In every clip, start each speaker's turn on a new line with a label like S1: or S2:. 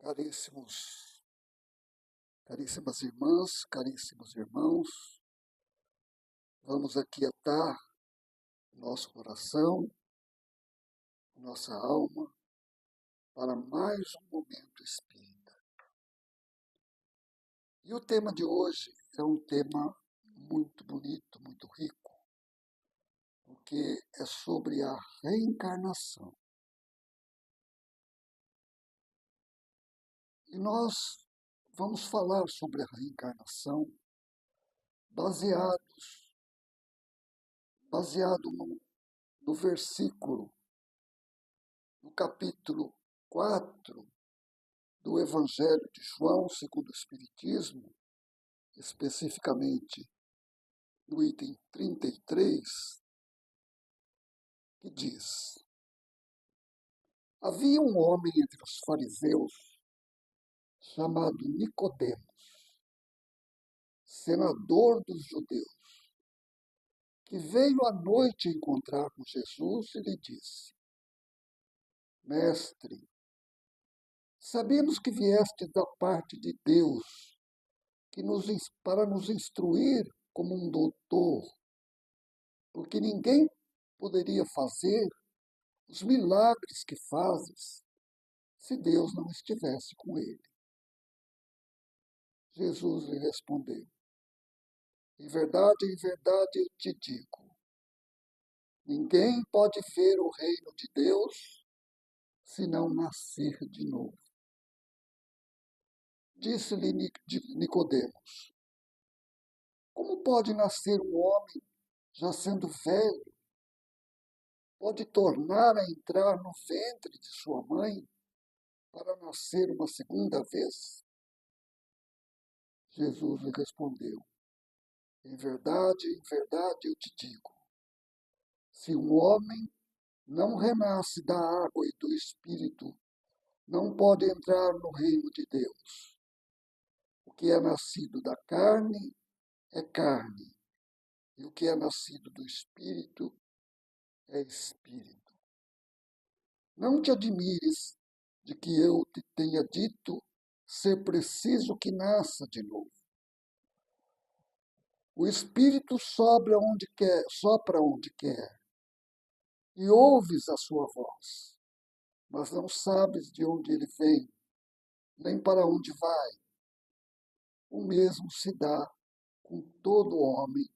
S1: Caríssimos, caríssimas irmãs, caríssimos irmãos, vamos aquietar nosso coração, nossa alma, para mais um momento espírita. E o tema de hoje é um tema muito bonito, muito rico, porque é sobre a reencarnação. E nós vamos falar sobre a reencarnação baseado no versículo, no capítulo 4 do Evangelho de João, segundo o Espiritismo, especificamente no item 33, que diz: havia um homem entre os fariseus chamado Nicodemos, senador dos judeus, que veio à noite encontrar com Jesus e lhe disse: Mestre, sabemos que vieste da parte de Deus, para nos instruir como um doutor, porque ninguém poderia fazer os milagres que fazes se Deus não estivesse com ele. Jesus lhe respondeu: em verdade eu te digo, ninguém pode ver o reino de Deus se não nascer de novo. Disse-lhe Nicodemos: como pode nascer um homem já sendo velho? Pode tornar a entrar no ventre de sua mãe para nascer uma segunda vez? Jesus lhe respondeu: em verdade eu te digo, se um homem não renasce da água e do Espírito, não pode entrar no reino de Deus. O que é nascido da carne é carne, e o que é nascido do Espírito é Espírito. Não te admires de que eu te tenha dito ser preciso que nasça de novo. O Espírito sopra onde quer, e ouves a sua voz, mas não sabes de onde ele vem, nem para onde vai. O mesmo se dá com todo homem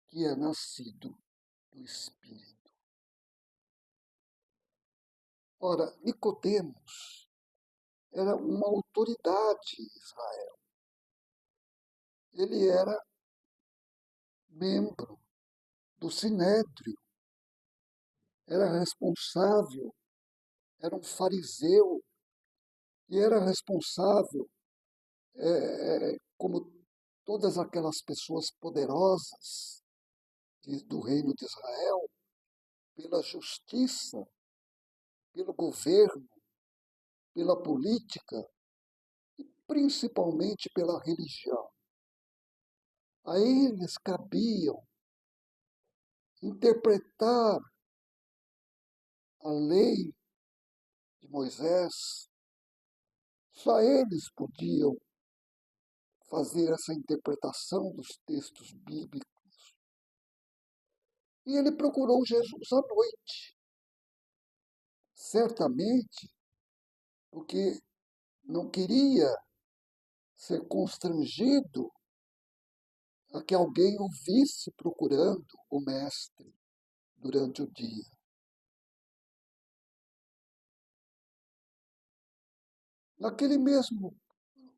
S1: que é nascido do Espírito. Ora, Nicodemos era uma autoridade em Israel. Ele era membro do Sinédrio, era responsável, era um fariseu e era responsável, como todas aquelas pessoas poderosas do reino de Israel, pela justiça, pelo governo, pela política e principalmente pela religião. A eles cabiam interpretar a lei de Moisés. Só eles podiam fazer essa interpretação dos textos bíblicos. E ele procurou Jesus à noite, certamente porque não queria ser constrangido a que alguém o visse procurando o mestre durante o dia. Naquele mesmo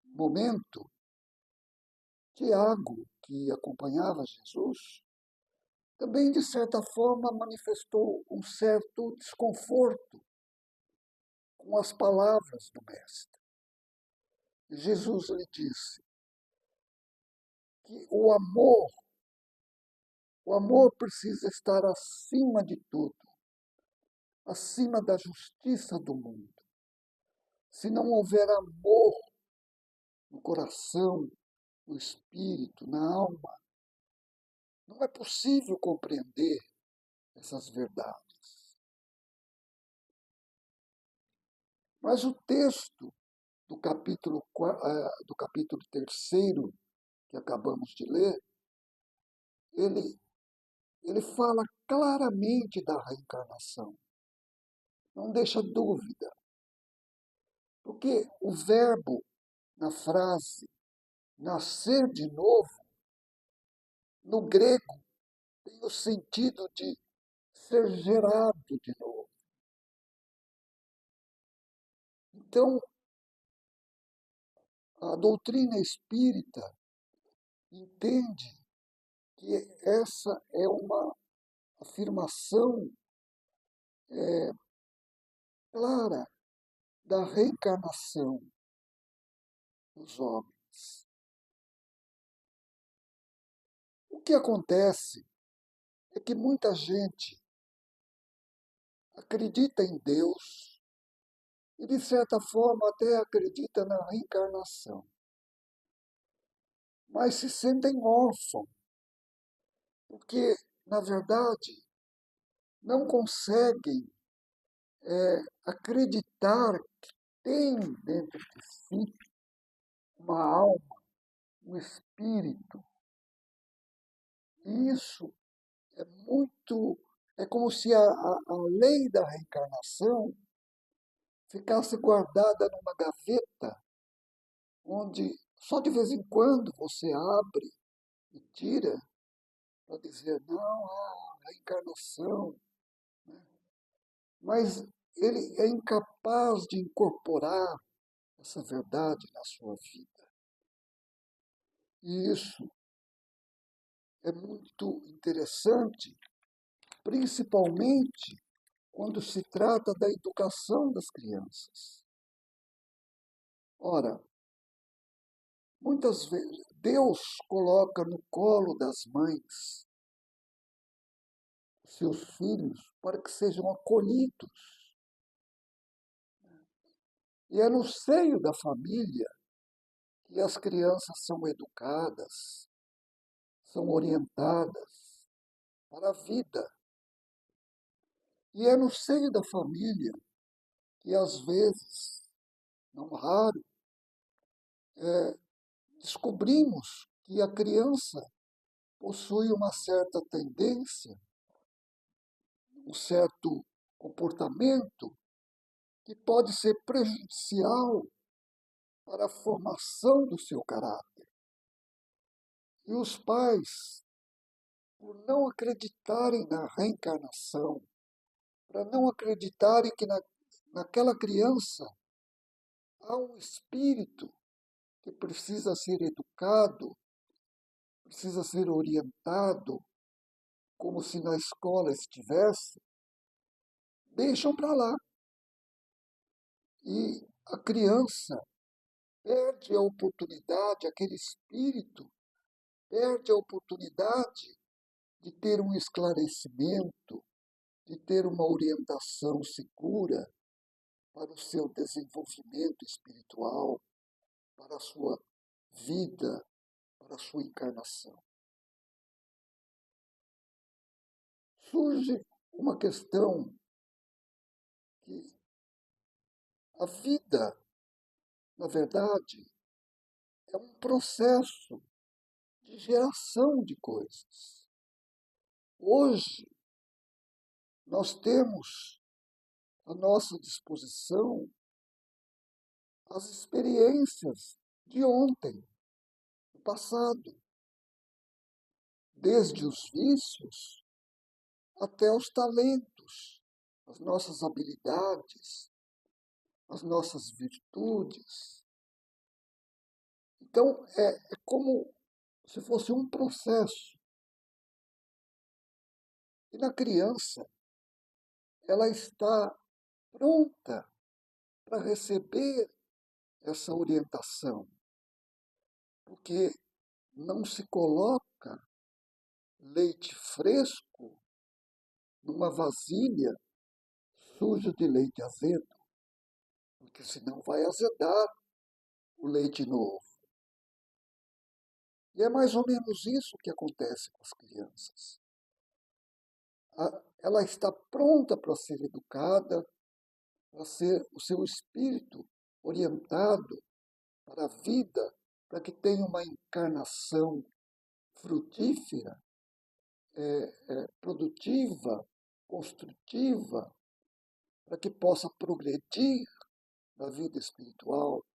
S1: momento, Tiago, que acompanhava Jesus, também, de certa forma, manifestou um certo desconforto com as palavras do mestre. E Jesus lhe disse que o amor precisa estar acima de tudo, acima da justiça do mundo. Se não houver amor no coração, no espírito, na alma, não é possível compreender essas verdades. Mas o texto do capítulo 3 que acabamos de ler, ele, ele fala claramente da reencarnação. Não deixa dúvida. Porque o verbo na frase nascer de novo, no grego, tem o sentido de ser gerado de novo. Então, a doutrina espírita entende que essa é uma afirmação clara da reencarnação dos homens. O que acontece é que muita gente acredita em Deus e, de certa forma, até acredita na reencarnação, mas se sentem órfãos, porque, na verdade, não conseguem acreditar que tem dentro de si uma alma, um espírito. E isso é muito. É como se a lei da reencarnação ficasse guardada numa gaveta, onde só de vez em quando você abre e tira para dizer, não, há reencarnação. Mas ele é incapaz de incorporar essa verdade na sua vida. E isso é muito interessante, principalmente quando se trata da educação das crianças. Ora, muitas vezes Deus coloca no colo das mães os seus filhos para que sejam acolhidos. E é no seio da família que as crianças são educadas, são orientadas para a vida. E é no seio da família que, às vezes, não raro, descobrimos que a criança possui uma certa tendência, um certo comportamento que pode ser prejudicial para a formação do seu caráter. E os pais, por não acreditarem na reencarnação, para não acreditarem que naquela criança há um espírito que precisa ser educado, precisa ser orientado, como se na escola estivesse, deixam para lá. E a criança perde a oportunidade, aquele espírito perde a oportunidade de ter um esclarecimento, de ter uma orientação segura para o seu desenvolvimento espiritual, para a sua vida, para a sua encarnação. Surge uma questão que a vida, na verdade, é um processo de geração de coisas. Hoje, nós temos à nossa disposição as experiências de ontem, do passado, desde os vícios até os talentos, as nossas habilidades, as nossas virtudes. Então, é como se fosse um processo. E na criança, ela está pronta para receber essa orientação, porque não se coloca leite fresco numa vasilha suja de leite azedo, porque senão vai azedar o leite novo. E é mais ou menos isso que acontece com as crianças. Ela está pronta para ser educada, para ser o seu espírito orientado para a vida, para que tenha uma encarnação frutífera, produtiva, construtiva, para que possa progredir na vida espiritual.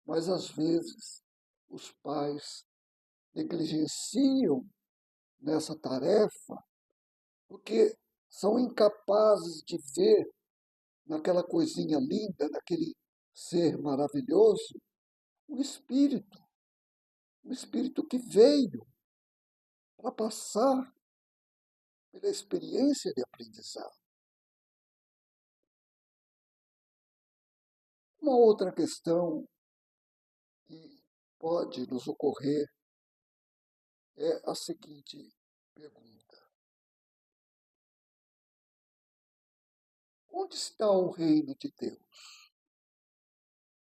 S1: Mas, às vezes, os pais negligenciam nessa tarefa porque são incapazes de ver naquela coisinha linda, naquele ser maravilhoso, o espírito que veio para passar pela experiência de aprendizado. Uma outra questão que pode nos ocorrer é a seguinte pergunta: onde está o reino de Deus?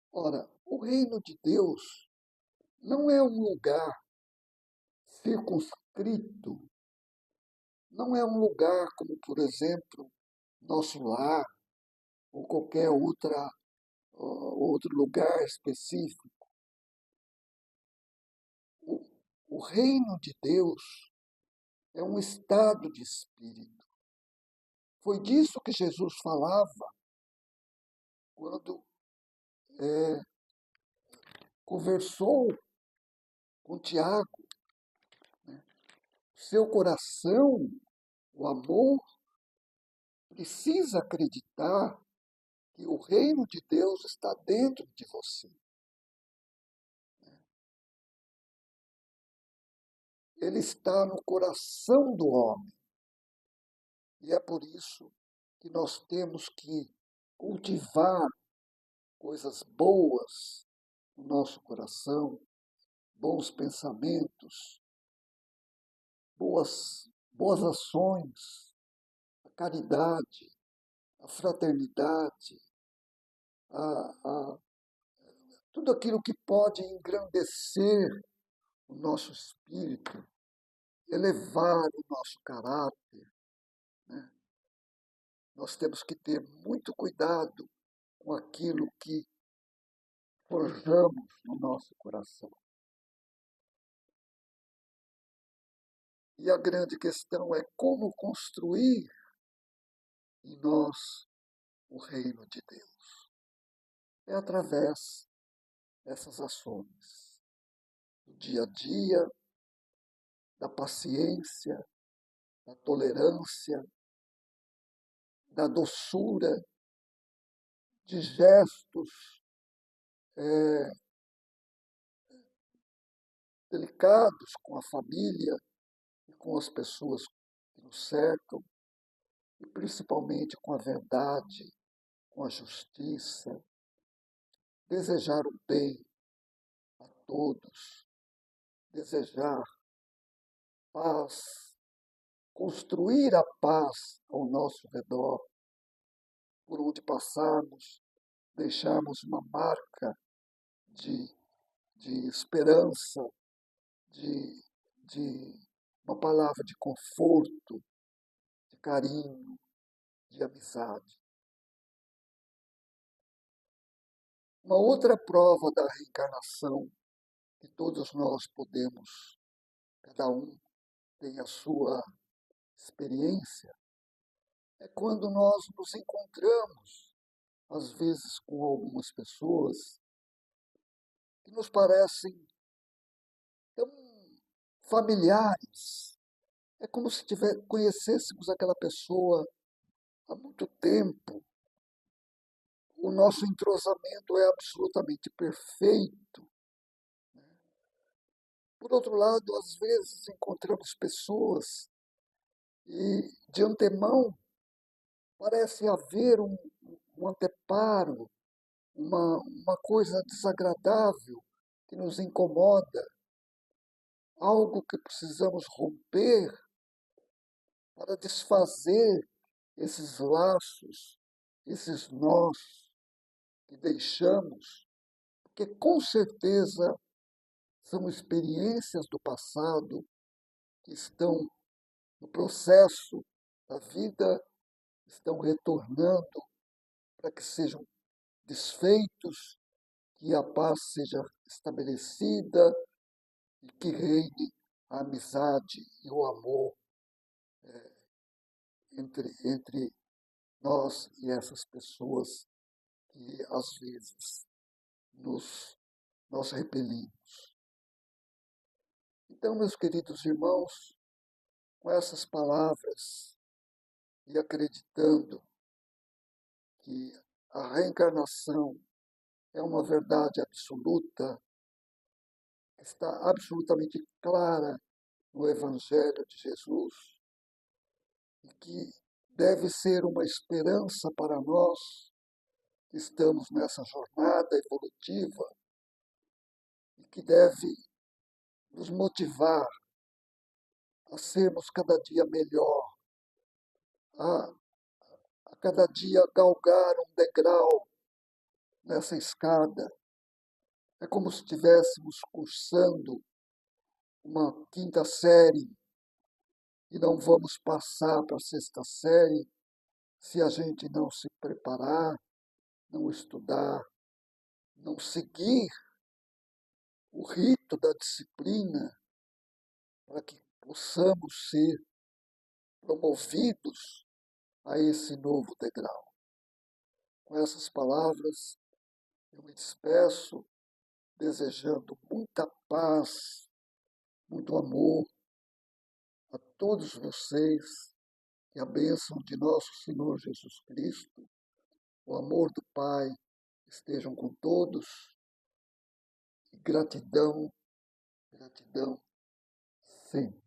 S1: Ora, o reino de Deus não é um lugar circunscrito, não é um lugar como, por exemplo, nosso lar ou qualquer outro lugar específico. O, o reino de Deus é um estado de espírito. Foi disso que Jesus falava quando conversou com Tiago. Seu coração, o amor, precisa acreditar que o reino de Deus está dentro de você. Ele está no coração do homem. E é por isso que nós temos que cultivar coisas boas no nosso coração, bons pensamentos, boas ações, a caridade, a fraternidade, tudo aquilo que pode engrandecer o nosso espírito, elevar o nosso caráter. Né? Nós temos que ter muito cuidado com aquilo que forjamos no nosso coração. E a grande questão é como construir em nós o reino de Deus. É através dessas ações, do dia a dia, da paciência, da tolerância, da doçura, de gestos delicados com a família e com as pessoas que nos cercam, e principalmente com a verdade, com a justiça, desejar o bem a todos, desejar paz, construir a paz ao nosso redor, por onde passarmos, deixarmos uma marca de, de esperança, de, de uma palavra de conforto, de carinho, de amizade. Uma outra prova da reencarnação que todos nós podemos, cada um tem a sua experiência, é quando nós nos encontramos, às vezes, com algumas pessoas que nos parecem tão familiares. É como se conhecêssemos aquela pessoa há muito tempo. O nosso entrosamento é absolutamente perfeito. Por outro lado, às vezes encontramos pessoas e, de antemão, parece haver um anteparo, uma coisa desagradável que nos incomoda, algo que precisamos romper para desfazer esses laços, esses nós que deixamos, porque com certeza são experiências do passado que estão no processo da vida, estão retornando para que sejam desfeitos, que a paz seja estabelecida e que reine a amizade e o amor entre nós e essas pessoas que às vezes nós repelimos. Então, meus queridos irmãos, com essas palavras e acreditando que a reencarnação é uma verdade absoluta, está absolutamente clara no Evangelho de Jesus e que deve ser uma esperança para nós que estamos nessa jornada evolutiva e que deve nos motivar a sermos cada dia melhor, a, a cada dia galgar um degrau nessa escada. É como se estivéssemos cursando uma quinta série e não vamos passar para a sexta série se a gente não se preparar, não estudar, não seguir o rito da disciplina para que possamos ser promovidos a esse novo degrau. Com essas palavras, eu me despeço desejando muita paz, muito amor a todos vocês, que a bênção de nosso Senhor Jesus Cristo, o amor do Pai estejam com todos e gratidão, gratidão sempre.